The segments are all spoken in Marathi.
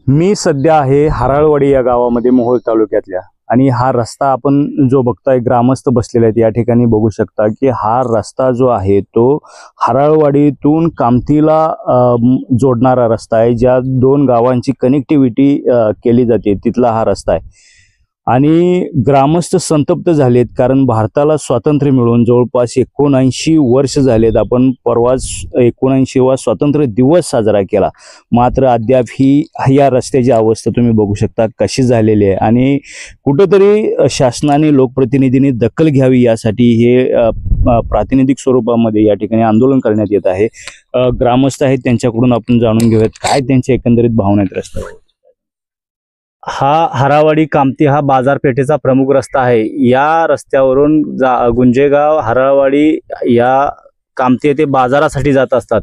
मी सध्या आहे हराळवाडी या गावामध्ये मोहोळ तालुक्यातल्या आणि हा रस्ता आपण जो बघताय ग्रामस्थ बसलेले आहेत या ठिकाणी बघू शकता की हा रस्ता जो आहे तो हराळवाडीतून कामतीला जोडणारा रस्ता आहे। ज्या दोन गावांची कनेक्टिव्हिटी केली जाते तिथला हा रस्ता आहे आणि ग्रामस्थ संतप्त झालेत कारण भारताला स्वातंत्र्य मिळून जवळपास 79 वर्ष झालेत। आपण परवाच 79वा स्वातंत्र्य दिवस साजरा केला, मात्र अद्याप ही या रस्त्याची अवस्था तुम्ही बघू शकता कशी झालेली आहे आणि कुठेतरी शासनाने लोकप्रतिनिधींनी दखल घ्यावी यासाठी हे प्रातिनिधिक स्वरूपामध्ये या ठिकाणी आंदोलन करण्यात येत आहे। ग्रामस्थ आहेत त्यांच्याकडून आपण जाणून घेऊयात काय त्यांच्या एकंदरीत भावना आहेत रस्त्यावर। हा हराळवाडी कामती हा बाजारपेठेचा प्रमुख रस्ता आहे। या रस्त्यावरून गुंजेगाव हराळवाडी या कामती येथे बाजारासाठी जात असतात।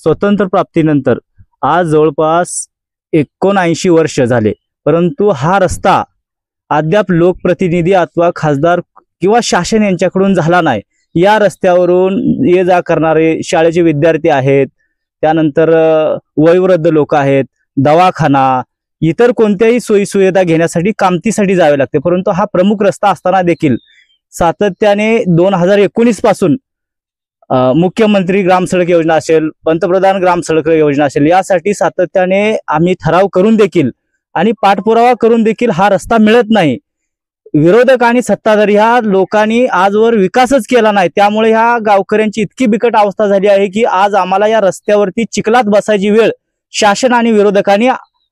स्वतंत्र प्राप्तीनंतर आज जवळपास 79 वर्ष झाले, परंतु हा रस्ता अद्याप लोकप्रतिनिधी अथवा खासदार किंवा शासन यांच्याकडून झाला नाही। या रस्त्यावरून ये जा करणारे शाळेचे विद्यार्थी आहेत, त्यानंतर वयोवृद्ध लोक आहेत, दवाखाना इतर कोणत्याही सोयी सुविधा घेण्यासाठी कामतीसाठी जावे लागते। परंतु हा प्रमुख रस्ता असताना देखील सातत्याने 2019 पासून मुख्यमंत्री ग्राम सडक योजना असेल, पंतप्रधान ग्राम सडक योजना असेल, यासाठी सातत्याने आम्ही ठराव करून देखील आणि पाठपुरावा करून देखील हा रस्ता मिळत नाही। विरोधक आणि सत्ताधारी ह्या लोकांनी आजवर विकासच केला नाही, त्यामुळे ह्या गावकऱ्यांची इतकी बिकट अवस्था झाली आहे की आज आम्हाला या रस्त्यावरती चिखलात बसायची वेळ शासन आणि विरोधकांनी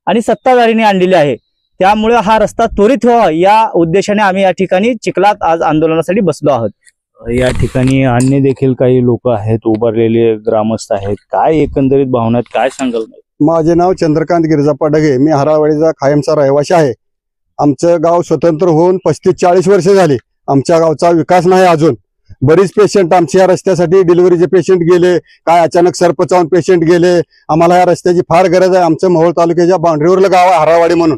आणि सत्ताधारीने आणलेली आहे। त्यामुळे हा रस्ता त्वरित व्हावा या उद्देशाने आम्ही या ठिकाणी चिखलात आज आंदोलनासाठी बसलो आहोत। या ठिकाणी अन्य देखील काही लोक आहेत, उभारलेले ग्रामस्थ आहेत, काय एकंदरीत भावना काय सांगाल? माझे नाव चंद्रकांत गिरजाप्पा ढगे, मी हराळवाडीचा कायमचा रहिवासी आहे। आमचं गाव स्वतंत्र होऊन 35-40 वर्ष झाली, आमच्या गावचा विकास नाही अजून। बरीच पेशंट आमच्या या रस्त्यासाठी डिलिव्हरीचे पेशंट गेले, काय अचानक सरपचावून पेशंट गेले। आम्हाला या रस्त्याची फार गरज आहे। आमचं मोहोळ तालुक्याच्या बाउंड्रीवरलं गाव आहे हराळवाडी म्हणून,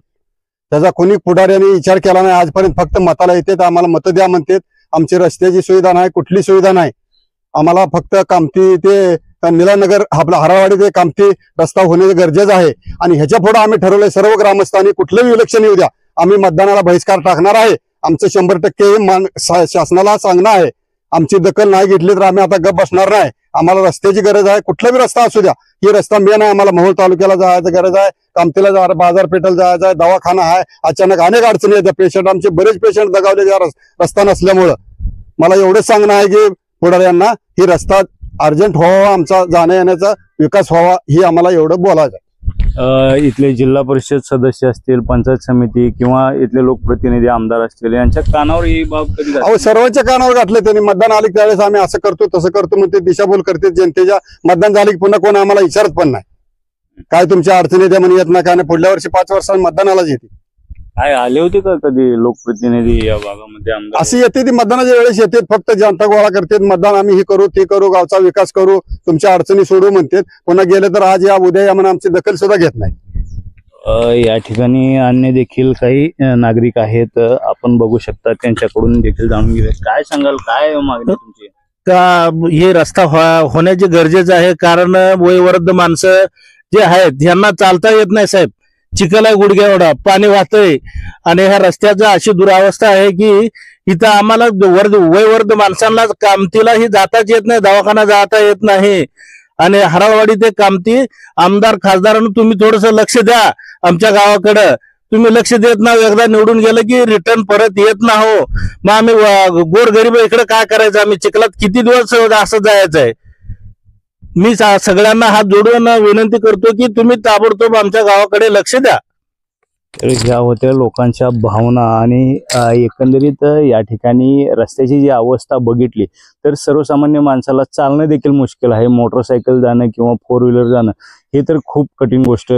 त्याचा कोणी पुढाऱ्याने विचार केला नाही आजपर्यंत। फक्त मताला येतात, आम्हाला मतं द्या म्हणतात। आमची रस्त्याची सुविधा नाही, कुठली सुविधा नाही। आम्हाला फक्त कामती ते निलानगर आपला हराळवाडी ते कामती रस्ता होणे गरजेचं आहे आणि ह्याच्या पुढे आम्ही ठरवलंय सर्व ग्रामस्थांनी कुठलंही इलेक्शन येऊ द्या आम्ही मतदानाला बहिष्कार टाकणार आहे। आमचं 100% शासनाला सांगणं आहे, आमची दखल नाही घेतली तर आम्ही आता गप बसणार नाही। आम्हाला रस्त्याची गरज आहे, कुठलाही रस्ता असू द्या, ही रस्ता मेन आहे। आम्हाला मोहोळ तालुक्याला जायचं गरज आहे, कामतीला जा बाजारपेठेला जायचं आहे, दवाखाना आहे, अचानक अनेक अडचणी येतात। पेशंट आमचे बरेच पेशंट दगावले रस्ता नसल्यामुळं। मला एवढंच सांगणं आहे की पुढाऱ्यांना ही रस्ता अर्जंट व्हावा, आमचा जाण्या येण्याचा विकास व्हावा, ही आम्हाला एवढं बोलायचं आहे। इथले जिल्हा परिषद सदस्य असतील, पंचायत समिती किंवा इथले लोकप्रतिनिधी आमदार असतील, यांच्या कानावर ही बाब कधी अहो सर्वांच्या कानावर घातले त्यांनी। मतदान आले त्यावेळेस आम्ही असं करतो तसं करतो म्हणते, दिशाभूल करते जनतेच्या। मतदान झाले की पुन्हा कोण आम्हाला विचारत पण नाही, काय तुमच्या अडचणी द्या म्हणून येत नाही, काय पुढल्या वर्षी 5 वर्षांनी मतदानालाच येते। काय आले होते का कधी लोकप्रतिनिधी या भागामध्ये आमदार? अशी येते ती मतदानाच्या वेळेस येतात, फक्त जनता गोळा करतात, मतदान आम्ही हे करू ते करू, गावचा विकास करू, तुमच्या अडचणी सोडू म्हणतात। पुन्हा गेले तर आज या उद्या या म्हणून आमची दखल सुद्धा घेत नाही। या ठिकाणी अन्य देखील काही नागरिक आहेत, आपण बघू शकता, त्यांच्याकडून देखील जाणून घेऊया। काय सांगाल, काय मागणी तुमची? का हे रस्ता होण्याचे गरजेचं आहे, कारण वयोवृद्ध माणसं जे आहेत यांना चालता येत नाही साहेब। चिखल आहे गुडघ्या एवढा, पाणी वाहतंय आणि ह्या रस्त्याचा अशी दुरावस्था आहे की इथं आम्हाला वयोवृद्ध माणसांना कामतीला ही जाताच येत नाही, दवाखाना जाता येत नाही। आणि हराळवाडी ते कामती आमदार खासदारांना तुम्ही थोडस लक्ष द्या, आमच्या गावाकडं तुम्ही लक्ष देत नाही। एकदा निवडून गेलं की रिटर्न परत येत ना हो, मग आम्ही गोरगरीब इकडे काय करायचं? आम्ही चिखलात किती दिवस असं जायचंय? मी सगळ्यांना हात जोडून विनंती करतो की तुम्ही ताबडतोब आमच्या गावाकडे लक्ष द्या। ह्या होत्या लोकांच्या भावना आणि एकंदरीत या ठिकाणी रस्त्याची जी अवस्था बघितली तर सर्वसामान्य माणसाला चालणं देखील मुश्किल आहे। मोटरसायकल जाणं किंवा 4 व्हीलर जाणं हे तर खूप कठीण गोष्ट आहे।